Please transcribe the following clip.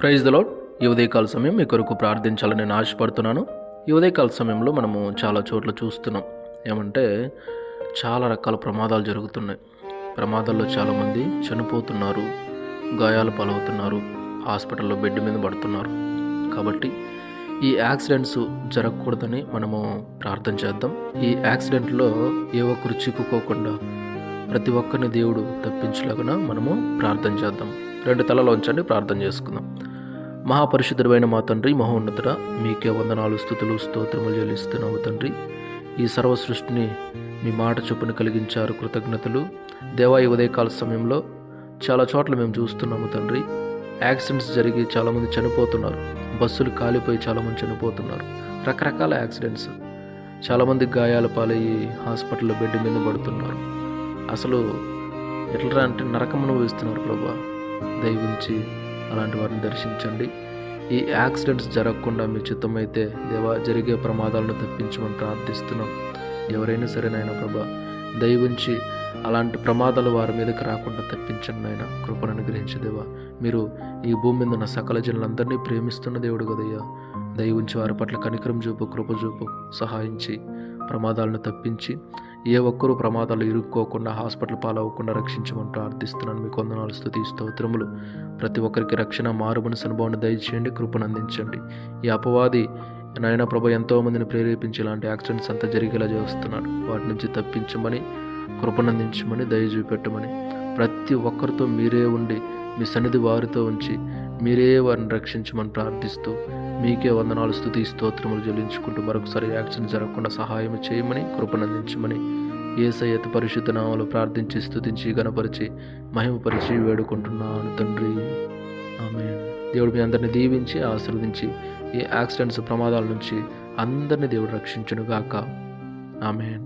Praise the lord. ఈ ఉదయకాల సమయం మీ కొరకు ప్రార్థించాలని నేను ఆశపడుతున్నాను. ఈ ఉదయకాల సమయంలో మనము చాలా చోట్ల చూస్తున్నాం. ఏమంటే చాలా రకాల ప్రమాదాలు జరుగుతున్నాయి. ప్రమాదాల్లో చాలామంది చనిపోతున్నారు, గాయాలు పాలవుతున్నారు, హాస్పిటల్లో బెడ్ మీద పడుతున్నారు. కాబట్టి ఈ యాక్సిడెంట్స్ జరగకూడదని మనము ప్రార్థన చేద్దాం. ఈ యాక్సిడెంట్లో ఏ ఒక్కరు చిక్కుకోకుండా ప్రతి ఒక్కరిని దేవుడు తప్పించలాగా మనము ప్రార్థన చేద్దాం. 2 తలలు ఉంచండి, ప్రార్థన చేసుకుందాం. మహాపరిశుద్ధుడైన మా తండ్రి, మహోన్నతుడ, మీకే వందనాలు, స్తుతులు, స్తోత్రములు చెల్లిస్తున్నాము తండ్రి. ఈ సర్వ సృష్టిని మీ మాట చొప్పున కలిగించారు, కృతజ్ఞతలు దేవా. ఈ ఉదయకాల సమయంలో చాలా చోట్ల మేము చూస్తున్నాము తండ్రి. యాక్సిడెంట్స్ జరిగి చాలామంది చనిపోతున్నారు, బస్సులు కాలిపోయి చాలామంది చనిపోతున్నారు, రకరకాల యాక్సిడెంట్స్, చాలామంది గాయాల పాలయ్యి హాస్పిటల్లో బెడ్ మీద పడుతున్నారు. అసలు ఎట్లా అంటే నరకం అనుభవిస్తున్నారు ప్రభా. దయవుంచి అలాంటి వారిని దర్శించండి. ఈ యాక్సిడెంట్స్ జరగకుండా మీ చిత్తమైతే దేవా జరిగే ప్రమాదాలను తప్పించమని ప్రార్థిస్తున్నాం. ఎవరైనా సరే నాయన ప్రభా, దయవుంచి అలాంటి ప్రమాదాలు వారి మీదకి రాకుండా తప్పించండి నాయన. కృపను అనుగ్రహించి దేవా. మీరు ఈ భూమి మీద ఉన్న సకల జనులందరినీ ప్రేమిస్తున్న దేవుడు కదయ్యా. దయవుంచి వారి పట్ల కనికరం చూపు, కృప చూపు, సహాయించి ప్రమాదాలను తప్పించి ఏ ఒక్కరూ ప్రమాదాలు ఇరుక్కోకుండా హాస్పిటల్ పాలవ్వకుండా రక్షించమని ప్రార్థిస్తున్నాను. మీకు వందనాలు, స్తుతి, స్తోత్రములు. ప్రతి ఒక్కరికి రక్షణ, మారుమనసు అనుభవాన్ని దయచేయండి, కృపను అందించండి. ఈ అపవాది నాయన ప్రభ ఎంతోమందిని ప్రేరేపించి ఇలాంటి యాక్సిడెంట్స్ అంతా జరిగేలా చేస్తున్నాడు. వాటి నుంచి తప్పించమని, కృపను అందించమని, దయ చూపెట్టమని, ప్రతి ఒక్కరితో మీరే ఉండి మీ సన్నిధి వారితో ఉంచి మీరే వారిని రక్షించమని ప్రార్థిస్తూ మీకే వందనాలు, స్తుతి, స్తోత్రములు చెల్లించుకుంటూ మరొకసారి యాక్సిడెంట్ జరగకుండా సహాయం చేయమని, కృపను అందించమని యేసయ్య అతి పరిశుద్ధ నామములో ప్రార్థించి, స్తుతించి, గణపరిచి, మహిమపరిచి వేడుకుంటున్నాను తండ్రి. ఆమేన్. దేవుడు మీ అందరిని దీవించి ఆశీర్వదించి ఈ యాక్సిడెంట్స్, ప్రమాదాల నుంచి అందరినీ దేవుడు రక్షించును గాక. ఆమేన్.